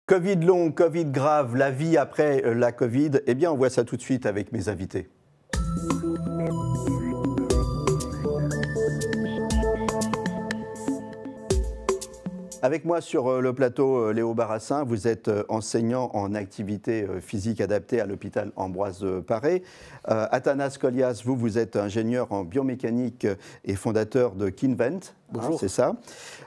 Covid long, Covid grave, la vie après la Covid, eh bien on voit ça tout de suite avec mes invités. Avec moi sur le plateau, Léo Barassin, vous êtes enseignant en activité physique adaptée à l'hôpital Ambroise Paré. Athanas Kolias, vous êtes ingénieur en biomécanique et fondateur de Kinvent. Bonjour. C'est ça.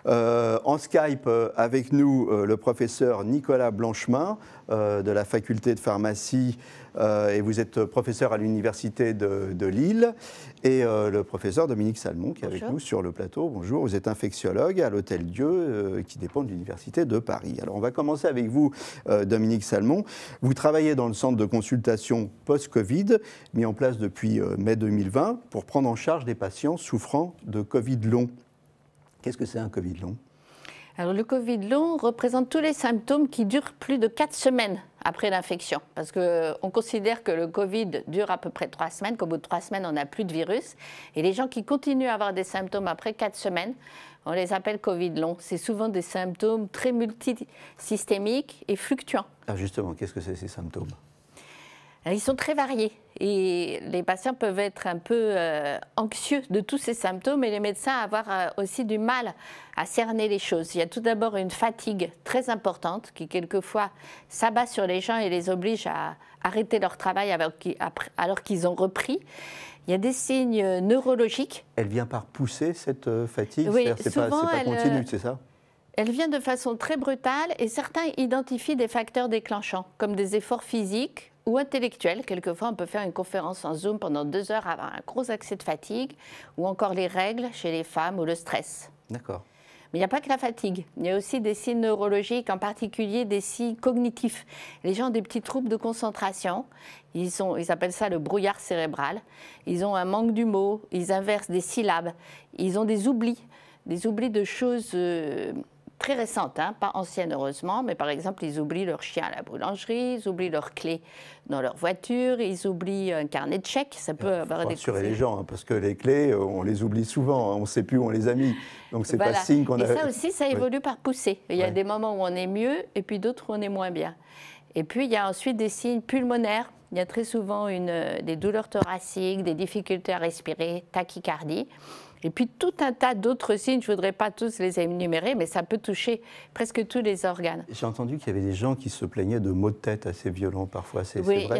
En Skype, avec nous, le professeur Nicolas Blanchemin de la faculté de pharmacie, et vous êtes professeur à l'université de Lille, et le professeur Dominique Salmon qui est avec nous sur le plateau. Bonjour, vous êtes infectiologue à l'Hôtel Dieu qui dépend de l'université de Paris. Alors on va commencer avec vous, Dominique Salmon. Vous travaillez dans le centre de consultation post-Covid, mis en place depuis mai 2020, pour prendre en charge des patients souffrant de Covid long. Qu'est-ce que c'est un Covid long ? Alors, le Covid long représente tous les symptômes qui durent plus de 4 semaines après l'infection. Parce qu'on considère que le Covid dure à peu près 3 semaines, qu'au bout de 3 semaines, on n'a plus de virus. Et les gens qui continuent à avoir des symptômes après 4 semaines, on les appelle Covid long. C'est souvent des symptômes très multisystémiques et fluctuants. Alors justement, qu'est-ce que c'est ces symptômes ? Ils sont très variés et les patients peuvent être un peu anxieux de tous ces symptômes et les médecins avoir aussi du mal à cerner les choses. Il y a tout d'abord une fatigue très importante qui quelquefois s'abat sur les gens et les oblige à arrêter leur travail alors qu'ils ont repris. Il y a des signes neurologiques. Elle vient par pousser cette fatigue ? Oui, c'est pas continu, c'est ça ? Elle vient de façon très brutale et certains identifient des facteurs déclenchants comme des efforts physiques ou intellectuels. Quelquefois, on peut faire une conférence en Zoom pendant 2 heures, avoir un gros accès de fatigue, ou encore les règles chez les femmes ou le stress. D'accord. Mais il n'y a pas que la fatigue. Il y a aussi des signes neurologiques, en particulier des signes cognitifs. Les gens ont des petits troubles de concentration. Ils appellent ça le brouillard cérébral. Ils ont un manque du mot. Ils inversent des syllabes. Ils ont des oublis de choses très récentes, hein, pas anciennes heureusement, mais par exemple, ils oublient leur chien à la boulangerie, ils oublient leurs clés dans leur voiture, ils oublient un carnet de chèques, ça peut avoir des... rassurer les gens, hein, parce que les clés, on les oublie souvent, hein, on ne sait plus où on les a mis, donc c'est pas signe qu'on a... Et ça aussi, ça évolue par poussée. Il y a des moments où on est mieux, et puis d'autres où on est moins bien. Et puis, il y a ensuite des signes pulmonaires. Il y a très souvent des douleurs thoraciques, des difficultés à respirer, tachycardie. Et puis tout un tas d'autres signes, je ne voudrais pas tous les énumérer, mais ça peut toucher presque tous les organes. J'ai entendu qu'il y avait des gens qui se plaignaient de maux de tête assez violents parfois, c'est vrai ça ?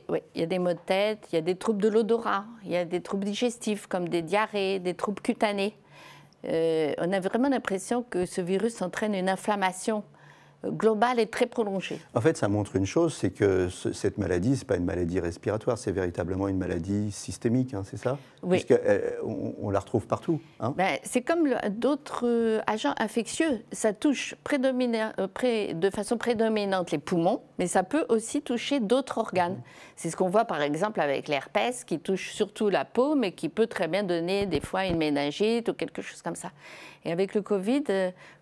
Oui, il y a des maux de tête, il y a des troubles de l'odorat, il y a des troubles digestifs comme des diarrhées, des troubles cutanés. On a vraiment l'impression que ce virus entraîne une inflammation globale et très prolongée. En fait, ça montre une chose, c'est que cette maladie, ce n'est pas une maladie respiratoire, c'est véritablement une maladie systémique, hein, c'est ça ? Oui. Puisqu'on la retrouve partout. Hein ? C'est comme d'autres agents infectieux, ça touche de façon prédominante les poumons, mais ça peut aussi toucher d'autres organes. C'est ce qu'on voit par exemple avec l'herpès, qui touche surtout la peau, mais qui peut très bien donner des fois une méningite ou quelque chose comme ça. Et avec le Covid,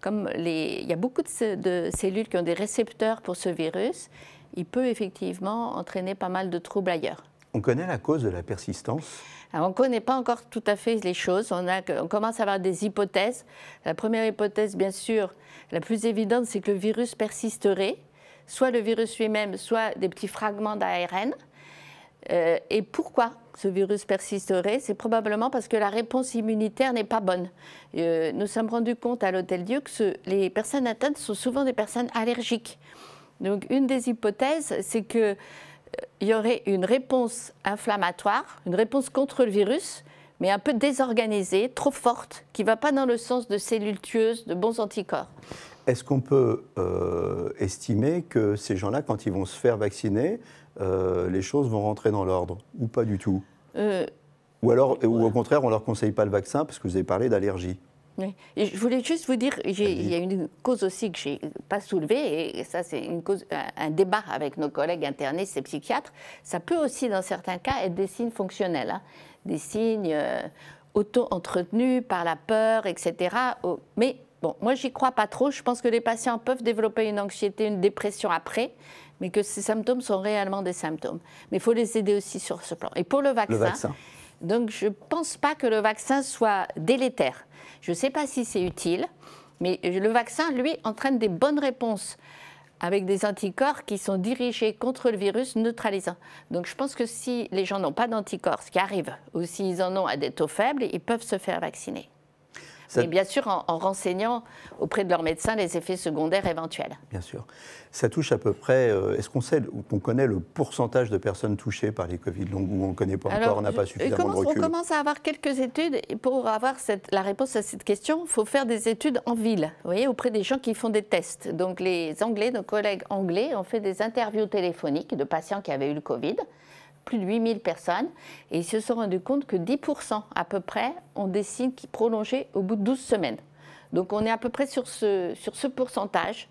comme il y a beaucoup de cellules qui ont des récepteurs pour ce virus, il peut effectivement entraîner pas mal de troubles ailleurs. On connaît la cause de la persistance ? Alors, on ne connaît pas encore tout à fait les choses. On commence à avoir des hypothèses. La première hypothèse, bien sûr, la plus évidente, c'est que le virus persisterait, soit le virus lui-même, soit des petits fragments d'ARN. Et pourquoi ce virus persisterait? C'est probablement parce que la réponse immunitaire n'est pas bonne. Nous sommes rendus compte à l'Hôtel Dieu que les personnes atteintes sont souvent des personnes allergiques. Donc, une des hypothèses, c'est qu'il y aurait une réponse inflammatoire, une réponse contre le virus, mais un peu désorganisée, trop forte, qui ne va pas dans le sens de cellules tueuses, de bons anticorps. Est-ce qu'on peut estimer que ces gens-là, quand ils vont se faire vacciner, les choses vont rentrer dans l'ordre ou pas du tout? Ou au contraire, on ne leur conseille pas le vaccin parce que vous avez parlé d'allergie. Oui. Et je voulais juste vous dire, il y a une cause aussi que je n'ai pas soulevée, et ça c'est un débat avec nos collègues internistes et psychiatres. Ça peut aussi, dans certains cas, être des signes fonctionnels, hein, des signes auto-entretenus par la peur, etc. Mais bon, moi j'y crois pas trop. Je pense que les patients peuvent développer une anxiété, une dépression après, mais que ces symptômes sont réellement des symptômes. Mais il faut les aider aussi sur ce plan. Et pour le vaccin. Donc je ne pense pas que le vaccin soit délétère. Je ne sais pas si c'est utile, mais le vaccin, lui, entraîne des bonnes réponses avec des anticorps qui sont dirigés contre le virus neutralisant. Donc je pense que si les gens n'ont pas d'anticorps, ce qui arrive, ou s'ils en ont à des taux faibles, ils peuvent se faire vacciner. Et bien sûr en renseignant auprès de leur médecin les effets secondaires éventuels. Bien sûr. Ça touche à peu près, est-ce qu'on connaît le pourcentage de personnes touchées par les Covid longs ou on ne connaît pas encore, on n'a pas suffisamment de recul? On commence à avoir quelques études et pour avoir la réponse à cette question, il faut faire des études en ville, vous voyez, auprès des gens qui font des tests. Donc les Anglais, nos collègues anglais ont fait des interviews téléphoniques de patients qui avaient eu le Covid, plus de 8000 personnes, et ils se sont rendus compte que 10% à peu près ont des signes qui prolongeaient au bout de 12 semaines. Donc on est à peu près sur ce pourcentage,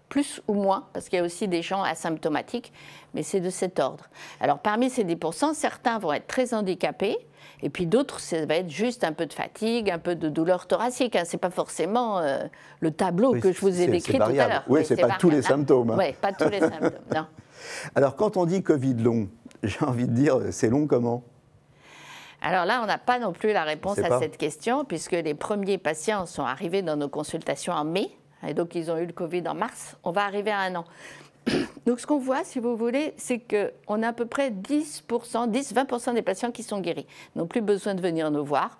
plus ou moins, parce qu'il y a aussi des gens asymptomatiques, mais c'est de cet ordre. Alors parmi ces 10%, certains vont être très handicapés, et puis d'autres, ça va être juste un peu de fatigue, un peu de douleur thoracique. Hein. Ce n'est pas forcément le tableau que je vous ai décrit tout à l'heure. Oui, ce n'est pas tous les symptômes. Oui, pas tous les symptômes, non. Alors quand on dit Covid long, j'ai envie de dire, c'est long comment? Alors là, on n'a pas non plus la réponse à cette question, puisque les premiers patients sont arrivés dans nos consultations en mai, et donc ils ont eu le Covid en mars. On va arriver à 1 an. Donc ce qu'on voit, si vous voulez, c'est qu'on a à peu près 10-20% des patients qui sont guéris, n'ont plus besoin de venir nous voir.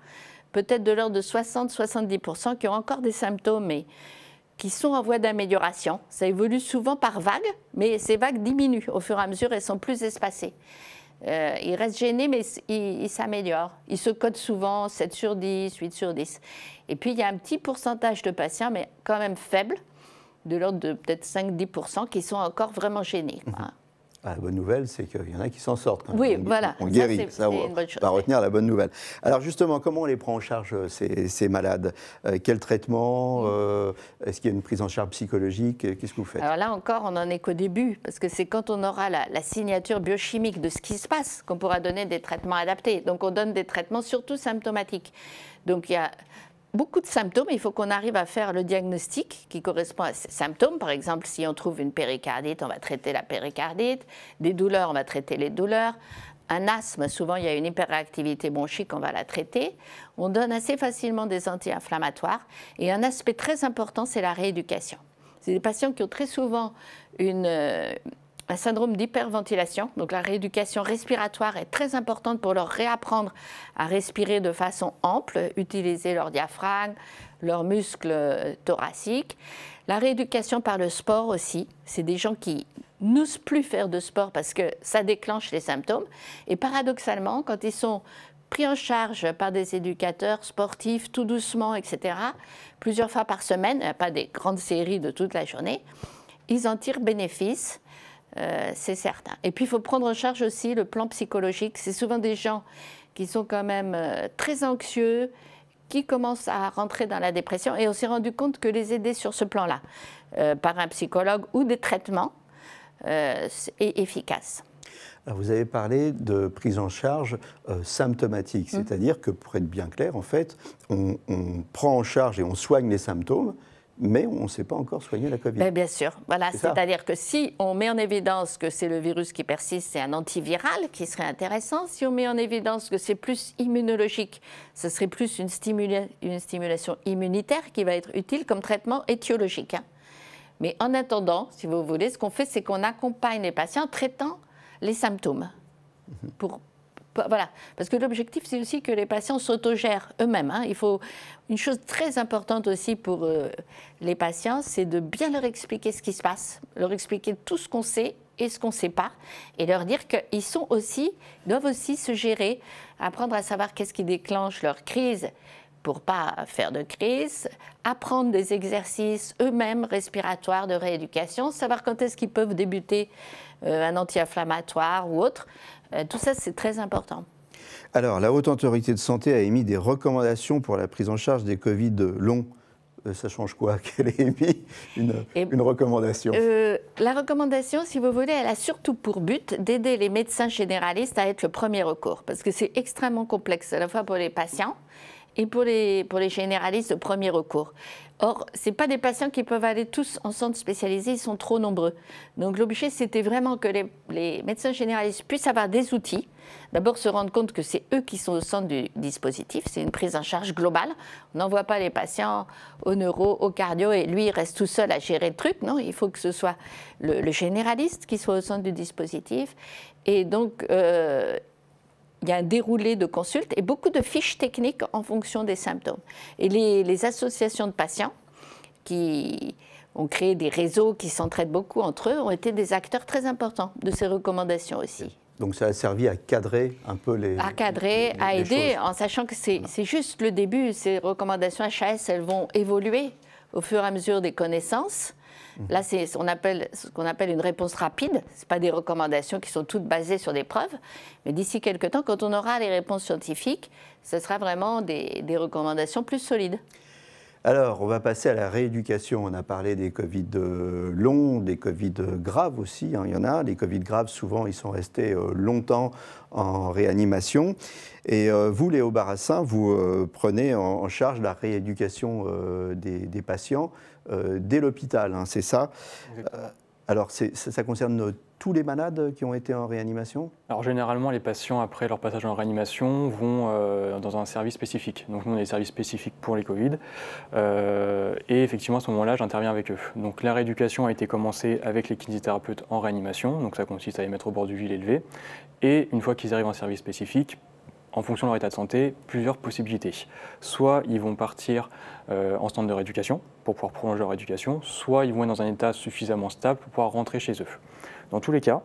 Peut-être de l'ordre de 60-70% qui ont encore des symptômes, mais qui sont en voie d'amélioration. Ça évolue souvent par vagues, mais ces vagues diminuent au fur et à mesure, elles sont plus espacées. Ils restent gênés, mais ils s'améliorent. Ils se codent souvent 7 sur 10, 8 sur 10. Et puis, il y a un petit pourcentage de patients, mais quand même faible, de l'ordre de peut-être 5-10%, qui sont encore vraiment gênés. La bonne nouvelle, c'est qu'il y en a qui s'en sortent. Quand oui, voilà. On guérit, ça on va retenir la bonne nouvelle. Alors justement, comment on les prend en charge, ces malades? Quel traitement? Est-ce qu'il y a une prise en charge psychologique? Qu'est-ce que vous faites? Alors là encore, on n'en est qu'au début, parce que c'est quand on aura la signature biochimique de ce qui se passe qu'on pourra donner des traitements adaptés. Donc on donne des traitements surtout symptomatiques. Donc il y a beaucoup de symptômes, il faut qu'on arrive à faire le diagnostic qui correspond à ces symptômes. Par exemple, si on trouve une péricardite, on va traiter la péricardite. Des douleurs, on va traiter les douleurs. Un asthme, souvent il y a une hyperactivité bronchique, on va la traiter. On donne assez facilement des anti-inflammatoires. Et un aspect très important, c'est la rééducation. C'est des patients qui ont très souvent un syndrome d'hyperventilation. Donc la rééducation respiratoire est très importante pour leur réapprendre à respirer de façon ample, utiliser leur diaphragme, leurs muscles thoraciques. La rééducation par le sport aussi. C'est des gens qui n'osent plus faire de sport parce que ça déclenche les symptômes. Et paradoxalement, quand ils sont pris en charge par des éducateurs sportifs, tout doucement, etc., plusieurs fois par semaine, pas des grandes séries de toute la journée, ils en tirent bénéfice. C'est certain. Et puis, il faut prendre en charge aussi le plan psychologique. C'est souvent des gens qui sont quand même très anxieux, qui commencent à rentrer dans la dépression. Et on s'est rendu compte que les aider sur ce plan-là, par un psychologue ou des traitements, est efficace. Alors vous avez parlé de prise en charge symptomatique, c'est-à-dire que, pour être bien clair, en fait, on prend en charge et on soigne les symptômes, mais on ne sait pas encore soigner la Covid. Bien sûr, voilà, c'est-à-dire que si on met en évidence que c'est le virus qui persiste, c'est un antiviral qui serait intéressant. Si on met en évidence que c'est plus immunologique, ce serait plus une stimulation immunitaire qui va être utile comme traitement étiologique. Hein. Mais en attendant, si vous voulez, ce qu'on fait, c'est qu'on accompagne les patients en traitant les symptômes. Voilà. Parce que l'objectif, c'est aussi que les patients s'autogèrent eux-mêmes. Hein. Il faut une chose très importante aussi pour les patients, c'est de bien leur expliquer ce qui se passe, leur expliquer tout ce qu'on sait et ce qu'on ne sait pas, et leur dire qu'ils doivent aussi se gérer, apprendre à savoir qu'est-ce qui déclenche leur crise pour ne pas faire de crise, apprendre des exercices eux-mêmes respiratoires de rééducation, savoir quand est-ce qu'ils peuvent débuter un anti-inflammatoire ou autre. Tout ça, c'est très important. Alors, la Haute Autorité de Santé a émis des recommandations pour la prise en charge des Covid longs. Ça change quoi qu'elle ait émis une recommandation? La recommandation, si vous voulez, elle a surtout pour but d'aider les médecins généralistes à être le premier recours, parce que c'est extrêmement complexe, à la fois pour les patients et pour les généralistes de premier recours. Or, ce n'est pas des patients qui peuvent aller tous en centre spécialisé, ils sont trop nombreux. Donc l'objet, c'était vraiment que les médecins généralistes puissent avoir des outils. D'abord, se rendre compte que c'est eux qui sont au centre du dispositif, c'est une prise en charge globale. On n'envoie pas les patients au neuro, au cardio, et lui, il reste tout seul à gérer le truc. Non, il faut que ce soit le généraliste qui soit au centre du dispositif. Et donc, il y a un déroulé de consultes et beaucoup de fiches techniques en fonction des symptômes. Et les associations de patients qui ont créé des réseaux qui s'entraident beaucoup entre eux ont été des acteurs très importants de ces recommandations aussi. Donc ça a servi à cadrer un peu les À cadrer, à aider, choses. en sachant que c'est juste le début. Ces recommandations HAS, elles vont évoluer au fur et à mesure des connaissances. Là, c'est ce qu'on appelle une réponse rapide. Ce pas des recommandations qui sont toutes basées sur des preuves. Mais d'ici quelques temps, quand on aura les réponses scientifiques, ce sera vraiment des recommandations plus solides. Alors, on va passer à la rééducation. On a parlé des Covid longs, des Covid graves aussi. Hein, il y en a. Les Covid graves, souvent, ils sont restés longtemps en réanimation. Et vous, Léo Barassin, vous prenez en charge la rééducation des patients dès l'hôpital, hein, c'est ça? Alors, ça concerne tous les malades qui ont été en réanimation? Alors généralement, les patients, après leur passage en réanimation, vont dans un service spécifique. Donc nous, on a des services spécifiques pour les Covid. Et effectivement, à ce moment-là, j'interviens avec eux. Donc la rééducation a été commencée avec les kinésithérapeutes en réanimation. Donc ça consiste à les mettre au bord du lit, les lever. Et une fois qu'ils arrivent en service spécifique, en fonction de leur état de santé, plusieurs possibilités. Soit ils vont partir en centre de rééducation pour pouvoir prolonger leur éducation, soit ils vont être dans un état suffisamment stable pour pouvoir rentrer chez eux. Dans tous les cas,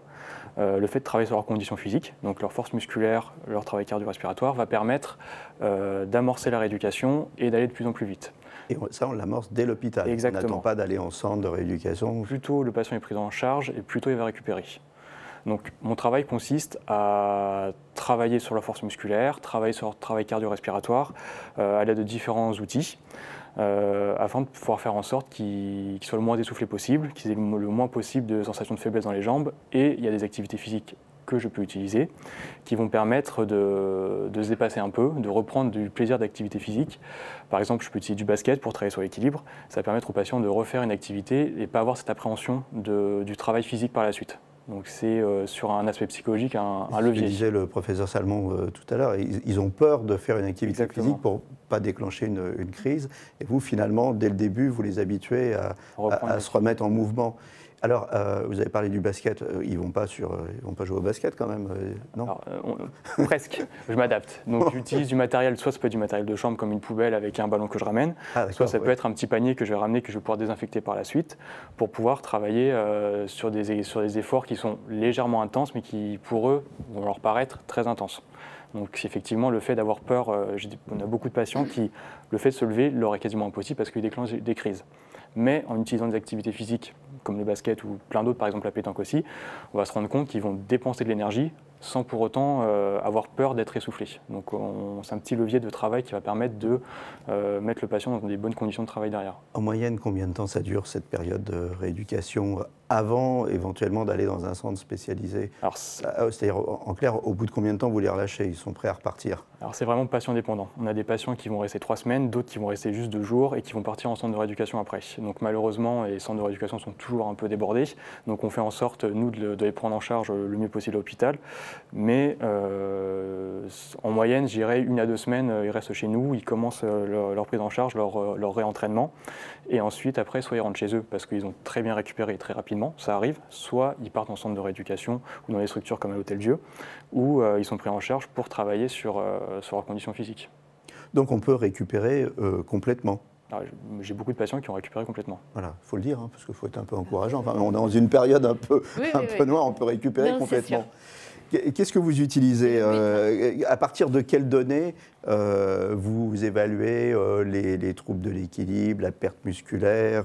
le fait de travailler sur leurs conditions physiques, donc leur force musculaire, leur travail cardio-respiratoire, va permettre d'amorcer la rééducation et d'aller de plus en plus vite. Et ça, on l'amorce dès l'hôpital. Exactement. On n'attend pas d'aller en centre de rééducation. Plus tôt le patient est pris en charge et plus tôt il va récupérer. Donc mon travail consiste à travailler sur la force musculaire, travailler sur leur travail cardio-respiratoire à l'aide de différents outils afin de pouvoir faire en sorte qu'ils soient le moins essoufflés possible, qu'ils aient le moins possible de sensations de faiblesse dans les jambes. Et il y a des activités physiques que je peux utiliser qui vont permettre de se dépasser un peu, de reprendre du plaisir d'activité physique. Par exemple, je peux utiliser du basket pour travailler sur l'équilibre. Ça va permettre aux patients de refaire une activité et pas avoir cette appréhension du travail physique par la suite. Donc c'est sur un aspect psychologique un levier. Ce que disait le professeur Salmon tout à l'heure, ils ont peur de faire une activité Exactement. physique pour ne pas déclencher une crise. Et vous, finalement, dès le début, vous les habituez à se remettre en mouvement. Alors, vous avez parlé du basket, ils vont pas jouer au basket quand même, non? Alors, presque, je m'adapte. Donc j'utilise du matériel, soit ça peut être du matériel de chambre comme une poubelle avec un ballon que je ramène, soit ça peut être un petit panier que je vais ramener, que je vais pouvoir désinfecter par la suite, pour pouvoir travailler sur des efforts qui sont légèrement intenses, mais qui pour eux vont leur paraître très intenses. Donc effectivement, le fait d'avoir peur, on a beaucoup de patients qui, le fait de se lever, leur est quasiment impossible parce qu'ils déclenchent des crises. Mais en utilisant des activités physiques comme le basket ou plein d'autres, par exemple la pétanque aussi, on va se rendre compte qu'ils vont dépenser de l'énergie sans pour autant avoir peur d'être essoufflé. Donc c'est un petit levier de travail qui va permettre de mettre le patient dans des bonnes conditions de travail derrière. En moyenne, combien de temps ça dure cette période de rééducation avant éventuellement d'aller dans un centre spécialisé? C'est-à-dire, en clair, au bout de combien de temps vous les relâchez? Ils sont prêts à repartir? Alors c'est vraiment patient dépendant. On a des patients qui vont rester 3 semaines, d'autres qui vont rester juste 2 jours et qui vont partir en centre de rééducation après. Donc malheureusement, les centres de rééducation sont toujours un peu débordés. Donc on fait en sorte, nous, de les prendre en charge le mieux possible à l'hôpital. Mais en moyenne, je dirais 1 à 2 semaines, ils restent chez nous, ils commencent leur prise en charge, leur réentraînement. Et ensuite, après, soit ils rentrent chez eux parce qu'ils ont très bien récupéré très rapidement, ça arrive, soit ils partent en centre de rééducation ou dans des structures comme à l'Hôtel Dieu, où ils sont pris en charge pour travailler sur leurs conditions physiques. Donc on peut récupérer complètement? J'ai beaucoup de patients qui ont récupéré complètement. Voilà, il faut le dire, hein, parce qu'il faut être un peu encourageant. Enfin, on est dans une période un peu noire, on peut récupérer complètement. Qu'est-ce que vous utilisez? À partir de quelles données vous évaluez les troubles de l'équilibre, la perte musculaire,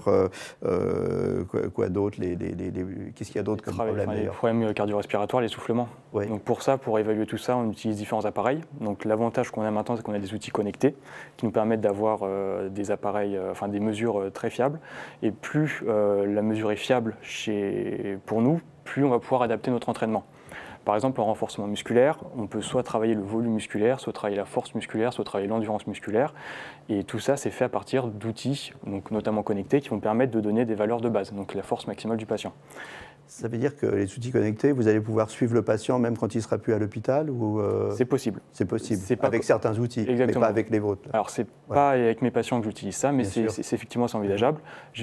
quoi d'autre? Qu'est-ce qu'il y a d'autre comme problème? Les problèmes cardio-respiratoires, l'essoufflement. Oui. Donc pour ça, pour évaluer tout ça, on utilise différents appareils. Donc l'avantage qu'on a maintenant, c'est qu'on a des outils connectés qui nous permettent d'avoir des appareils, des mesures très fiables. Et plus la mesure est fiable pour nous, plus on va pouvoir adapter notre entraînement. Par exemple, en renforcement musculaire, on peut soit travailler le volume musculaire, soit travailler la force musculaire, soit travailler l'endurance musculaire. Et tout ça, c'est fait à partir d'outils, donc notamment connectés, qui vont permettre de donner des valeurs de base, donc la force maximale du patient. Ça veut dire que les outils connectés, vous allez pouvoir suivre le patient même quand il ne sera plus à l'hôpital ou C'est possible. C'est possible, avec certains outils, mais pas avec les vôtres. Alors, ce n'est pas avec mes patients que j'utilise ça, mais c'est effectivement envisageable.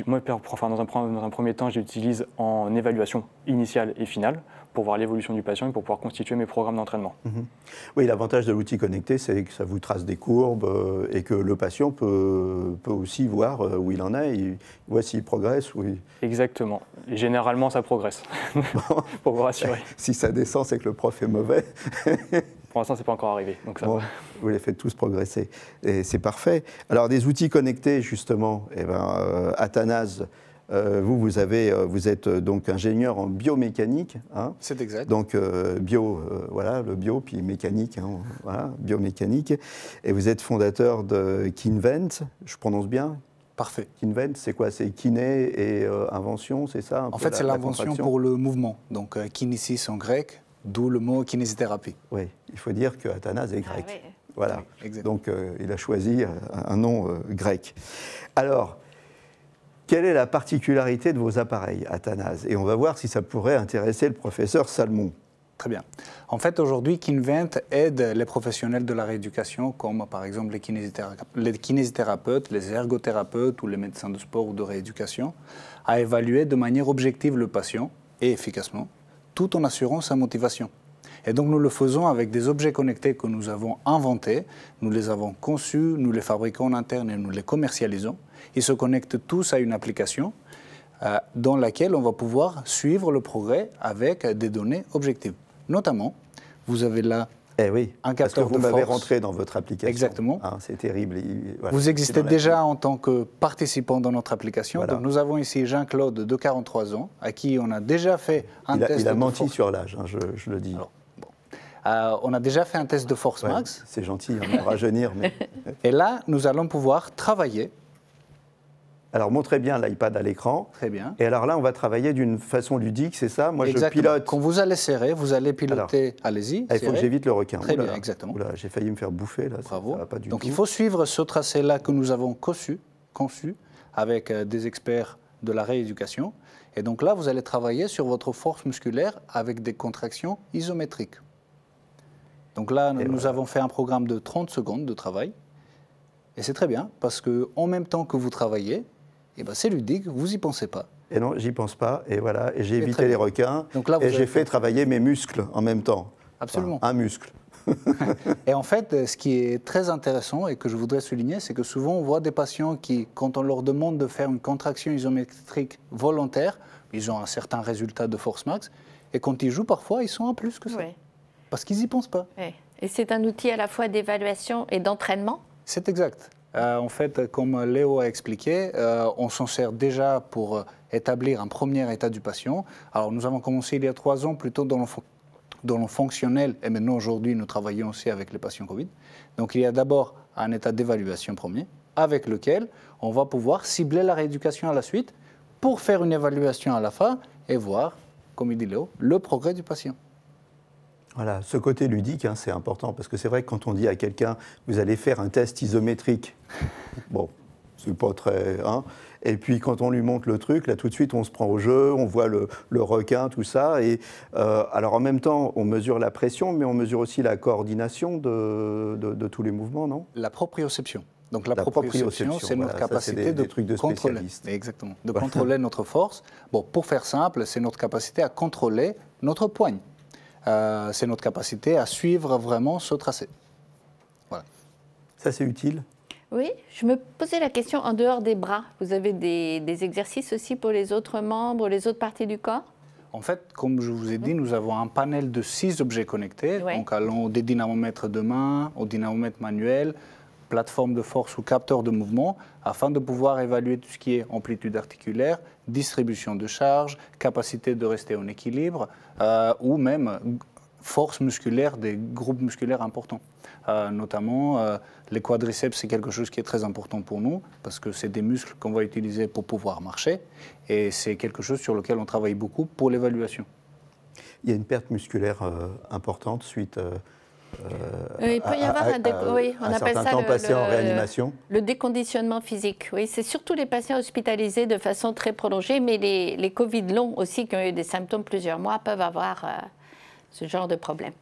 Moi, dans un premier temps, j'utilise en évaluation initiale et finale pour voir l'évolution du patient et pour pouvoir constituer mes programmes d'entraînement. Oui, l'avantage de l'outil connecté, c'est que ça vous trace des courbes et que le patient peut aussi voir où il en est, il voit s'il progresse. Exactement. Et généralement, ça progresse, pour vous rassurer. Si ça descend, c'est que le prof est mauvais. Pour l'instant, ce n'est pas encore arrivé. Donc ça va. Vous les faites tous progresser. Et c'est parfait. Alors, des outils connectés, justement, Athanase, vous êtes donc ingénieur en biomécanique. Hein, c'est exact. Donc, voilà, le bio, puis mécanique, hein, voilà, biomécanique. Et vous êtes fondateur de Kinvent, je prononce bien? Parfait. Kinvent, c'est quoi? C'est kiné et invention, c'est ça? En fait, c'est l'invention pour le mouvement. Donc, kinésis en grec, d'où le mot kinésithérapie. Oui, il faut dire que Athanase est grec. Oui. Voilà. Oui, donc, il a choisi un nom grec. Alors, quelle est la particularité de vos appareils, Athanase? Et on va voir si ça pourrait intéresser le professeur Salmon. Très bien. En fait, aujourd'hui, Kinvent aide les professionnels de la rééducation, comme par exemple les kinésithérapeutes, les ergothérapeutes ou les médecins de sport ou de rééducation, à évaluer de manière objective le patient, et efficacement, tout en assurant sa motivation. Et donc, nous le faisons avec des objets connectés que nous avons inventés, nous les avons conçus, nous les fabriquons en interne et nous les commercialisons. Ils se connectent tous à une application dans laquelle on va pouvoir suivre le progrès avec des données objectives. Notamment, vous avez là un capteur de force. Parce que vous m'avez rentré dans votre application. Exactement. Ah, c'est terrible. Voilà. Vous existez déjà en tant que participant dans notre application. Voilà. Donc nous avons ici Jean-Claude de 43 ans, à qui on a déjà fait un test de force. Il a menti sur l'âge, hein, je le dis. Alors, on a déjà fait un test de force max. C'est gentil, on va rajeunir. Mais... Et là, nous allons pouvoir travailler. Alors, montrez bien l'iPad à l'écran. Très bien. Et alors là, on va travailler d'une façon ludique, c'est ça? Moi, exactement. Je pilote. Quand vous allez serrer, vous allez piloter. Allez-y. Il faut que j'évite le requin. Très bien, exactement. J'ai failli me faire bouffer, là. Bravo. Ça va pas du Donc, tout. il faut suivre ce tracé-là que nous avons conçu avec des experts de la rééducation. Et donc là, vous allez travailler sur votre force musculaire avec des contractions isométriques. Donc là, nous avons fait un programme de 30 secondes de travail. Et c'est très bien, parce qu'en même temps que vous travaillez, c'est ludique, vous n'y pensez pas. Et non, j'y pense pas. Et voilà, et j'ai évité les requins. Donc là, et j'ai fait travailler mes muscles en même temps. Absolument. Enfin, un muscle. Et en fait, ce qui est très intéressant et que je voudrais souligner, c'est que souvent on voit des patients qui, quand on leur demande de faire une contraction isométrique volontaire, ils ont un certain résultat de force max. Et quand ils jouent, parfois, ils sont à plus que ça. Oui. Parce qu'ils n'y pensent pas. Oui. Et c'est un outil à la fois d'évaluation et d'entraînement? C'est exact. En fait, comme Léo a expliqué, on s'en sert déjà pour établir un premier état du patient. Alors, nous avons commencé il y a 3 ans plutôt dans le fonctionnel, et maintenant aujourd'hui, nous travaillons aussi avec les patients Covid. Donc, il y a d'abord un état d'évaluation premier, avec lequel on va pouvoir cibler la rééducation à la suite pour faire une évaluation à la fin et voir, comme il dit Léo, le progrès du patient. Voilà, ce côté ludique, hein, c'est important, parce que c'est vrai que quand on dit à quelqu'un, vous allez faire un test isométrique, bon, c'est pas très... Hein, et puis quand on lui montre le truc, là tout de suite on se prend au jeu, on voit le requin, tout ça, et alors en même temps on mesure la pression, mais on mesure aussi la coordination de tous les mouvements, non? La proprioception. Donc la proprioception, c'est notre capacité de contrôler. Exactement, de contrôler notre force. Bon, pour faire simple, c'est notre capacité à contrôler notre poigne. C'est notre capacité à suivre vraiment ce tracé. Voilà. Ça, c'est utile? Oui, je me posais la question, en dehors des bras, vous avez des exercices aussi pour les autres membres, les autres parties du corps? En fait, comme je vous ai dit, nous avons un panel de 6 objets connectés, donc allant des dynamomètres de main au dynamomètre manuel, plateforme de force ou capteur de mouvement, afin de pouvoir évaluer tout ce qui est amplitude articulaire, distribution de charge, capacité de rester en équilibre, ou même force musculaire des groupes musculaires importants. Notamment, les quadriceps, c'est quelque chose qui est très important pour nous, parce que c'est des muscles qu'on va utiliser pour pouvoir marcher, et c'est quelque chose sur lequel on travaille beaucoup pour l'évaluation. Il y a une perte musculaire importante suite il peut y avoir on appelle ça temps passé en réanimation. Le déconditionnement physique. Oui, c'est surtout les patients hospitalisés de façon très prolongée, mais les Covid longs aussi, qui ont eu des symptômes plusieurs mois, peuvent avoir ce genre de problème.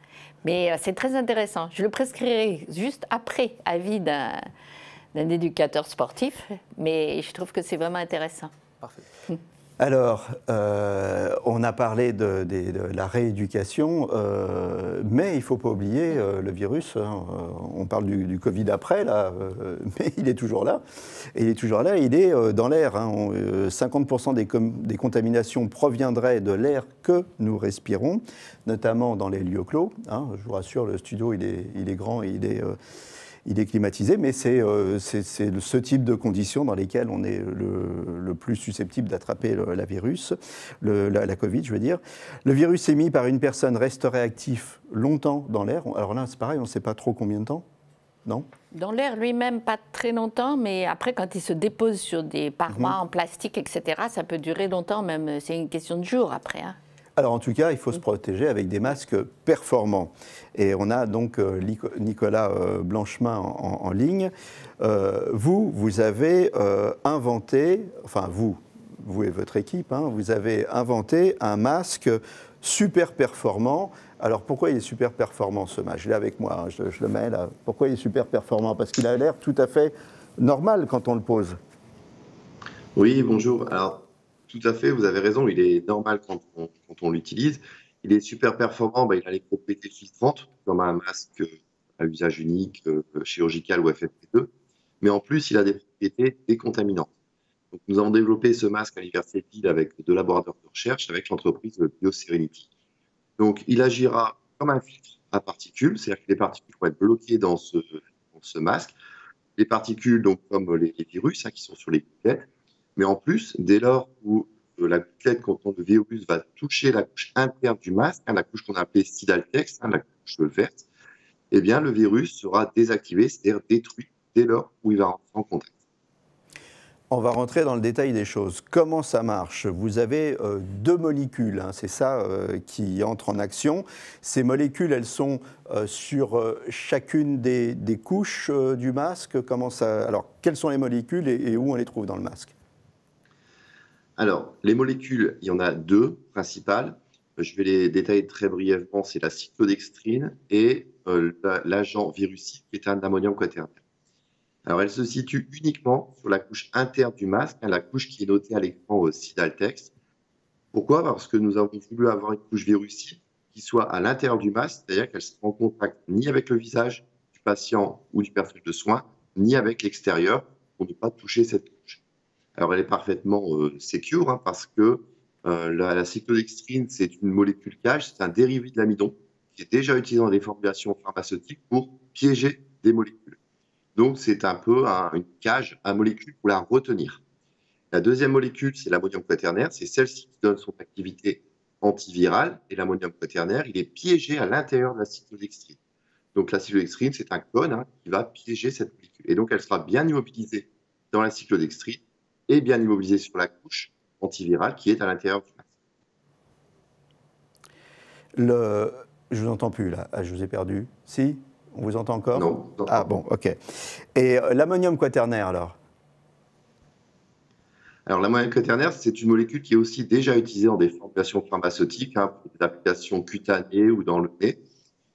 Mais c'est très intéressant. Je le prescrirai juste après avis d'un éducateur sportif, mais je trouve que c'est vraiment intéressant. Parfait. Alors, on a parlé de la rééducation, mais il ne faut pas oublier le virus. On parle du Covid après, là, mais il est toujours là. Et il est toujours là, il est dans l'air. 50% des contaminations proviendraient de l'air que nous respirons, notamment dans les lieux clos. Je vous rassure, le studio, il est grand et il est climatisé, mais c'est ce type de conditions dans lesquelles on est le plus susceptible d'attraper la Covid, je veux dire. Le virus émis par une personne resterait actif longtemps dans l'air. Alors là, c'est pareil, on ne sait pas trop combien de temps, non ? Dans l'air lui-même, pas très longtemps, mais après, quand il se dépose sur des parois en plastique, etc., ça peut durer longtemps, même. C'est une question de jours après. Alors en tout cas, il faut se protéger avec des masques performants. Et on a donc Nicolas Blanchemin en ligne. Vous avez inventé, enfin vous et votre équipe, vous avez inventé un masque super performant. Alors pourquoi il est super performant ce masque? Je l'ai avec moi, je le mets là. Pourquoi il est super performant? Parce qu'il a l'air tout à fait normal quand on le pose. Oui, bonjour. Alors, tout à fait, vous avez raison, il est normal quand on l'utilise. Il est super performant, il a les propriétés filtrantes, comme un masque à usage unique, chirurgical ou FFP2. Mais en plus, il a des propriétés décontaminantes. Donc, nous avons développé ce masque à l'Université de Lille avec 2 laboratoires de recherche, avec l'entreprise BioSerenity. Donc, il agira comme un filtre à particules, c'est-à-dire que les particules vont être bloquées dans ce masque. Les particules, donc, comme les virus qui sont sur les gouttelettes. Mais en plus, dès lors où la gouttelette, quand le virus va toucher la couche interne du masque, la couche qu'on a appelée Sidaltex, la couche verte, eh bien, le virus sera désactivé, c'est-à-dire détruit dès lors où il va rentrer en contact. On va rentrer dans le détail des choses. Comment ça marche? Vous avez 2 molécules, c'est ça qui entre en action. Ces molécules, elles sont sur chacune des couches du masque. Alors, quelles sont les molécules et où on les trouve dans le masque? Alors, les molécules, il y en a 2 principales. Je vais les détailler très brièvement. C'est la cyclodextrine et l'agent virucide qui est un ammonium quaternaire. Alors, elle se situe uniquement sur la couche interne du masque, la couche qui est notée à l'écran Sidaltex. Pourquoi? Parce que nous avons voulu avoir une couche virucide qui soit à l'intérieur du masque, c'est-à-dire qu'elle ne sera en contact ni avec le visage du patient ou du personnel de soins, ni avec l'extérieur, pour ne pas toucher cette couche. Alors, elle est parfaitement secure parce que la cyclodextrine, c'est une molécule cage, c'est un dérivé de l'amidon qui est déjà utilisé dans des formulations pharmaceutiques pour piéger des molécules. Donc, c'est un peu une cage à molécules pour la retenir. La deuxième molécule, c'est l'ammonium quaternaire. C'est celle-ci qui donne son activité antivirale. Et l'ammonium quaternaire, il est piégé à l'intérieur de la cyclodextrine. Donc, la cyclodextrine, c'est un cône qui va piéger cette molécule. Et donc, elle sera bien immobilisée dans la cyclodextrine et bien immobilisée sur la couche antivirale qui est à l'intérieur du masque. Je vous entends plus, là. Je vous ai perdu. Si? On vous entend encore? Non. Ah bon, ok. Et l'ammonium quaternaire, alors? Alors, l'ammonium quaternaire, c'est une molécule qui est aussi déjà utilisée dans des formulations pharmaceutiques, pour des applications cutanées ou dans le nez.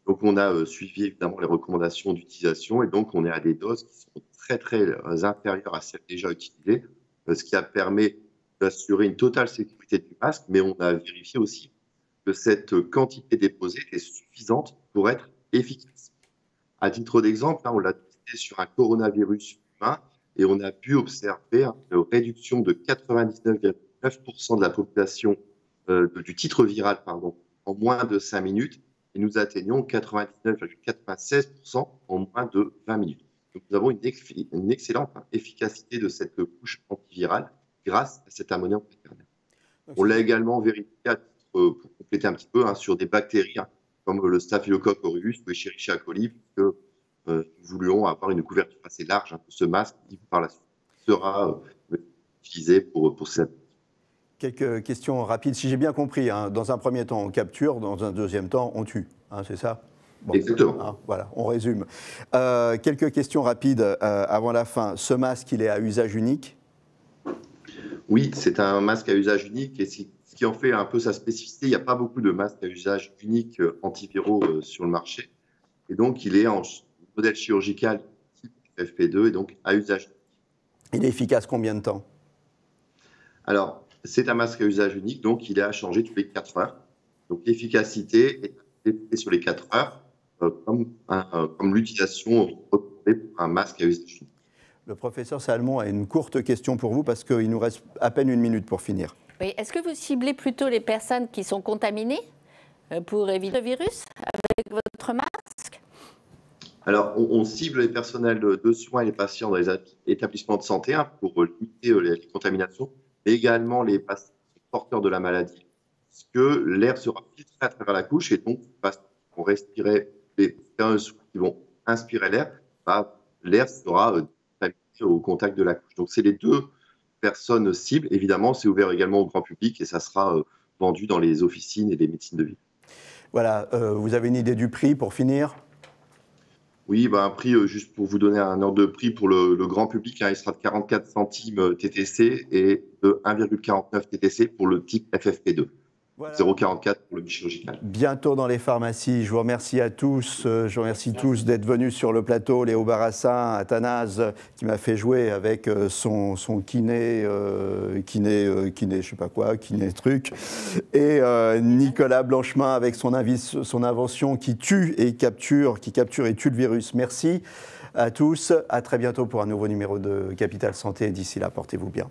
Donc, on a suivi évidemment les recommandations d'utilisation et donc on est à des doses qui sont très, très inférieures à celles déjà utilisées, ce qui a permis d'assurer une totale sécurité du masque, mais on a vérifié aussi que cette quantité déposée était suffisante pour être efficace. À titre d'exemple, on l'a testé sur un coronavirus humain et on a pu observer une réduction de 99,9% de la population du titre viral en moins de 5 minutes et nous atteignons 99,96% en moins de 20 minutes. Donc nous avons une excellente efficacité de cette couche antivirale grâce à cet ammonium quaternaire. On l'a également vérifié pour compléter un petit peu sur des bactéries comme le Staphylococcus aureus ou Escherichia coli, puisque nous voulions avoir une couverture assez large de ce masque qui, par la suite, sera utilisé pour cette. Quelques questions rapides. Si j'ai bien compris, hein, dans un premier temps, on capture, dans un deuxième temps, on tue. Hein, c'est ça? Bon, exactement. Hein, voilà, on résume. Quelques questions rapides avant la fin. Ce masque, il est à usage unique? Oui, c'est un masque à usage unique et ce qui en fait un peu sa spécificité. Il n'y a pas beaucoup de masques à usage unique antiviraux sur le marché. Et donc, il est en modèle chirurgical type FFP2 et donc à usage unique. Il est efficace combien de temps? Alors, c'est un masque à usage unique, donc il est à changer toutes les 4 heures. Donc, l'efficacité est définie sur les 4 heures comme l'utilisation recommandée pour un masque à usage unique. Le professeur Salmon a une courte question pour vous parce qu'il nous reste à peine 1 minute pour finir. Oui. Est-ce que vous ciblez plutôt les personnes qui sont contaminées pour éviter le virus avec votre masque? Alors, on cible les personnels de soins et les patients dans les établissements de santé pour limiter les contaminations, mais également les patients porteurs de la maladie, parce que l'air sera filtré à travers la couche et donc, pour respirer les personnes qui vont inspirer l'air, l'air sera contaminé au contact de la couche. Donc, c'est les 2 personnes cibles. Évidemment, c'est ouvert également au grand public et ça sera vendu dans les officines et les médecines de ville. Voilà, vous avez une idée du prix pour finir? Oui, un prix, juste pour vous donner un ordre de prix pour le grand public, il sera de 44 centimes TTC et de 1,49 TTC pour le type FFP2. Voilà. 0,44 pour le bichirurgical. Bientôt dans les pharmacies. Je vous remercie à tous. Je vous remercie tous d'être venus sur le plateau. Léo Barassin, Athanase, qui m'a fait jouer avec son kiné, je sais pas quoi, kiné truc. Et Nicolas Blanchemin avec son invention qui tue et capture, qui capture et tue le virus. Merci à tous. À très bientôt pour un nouveau numéro de Capital Santé. D'ici là, portez-vous bien.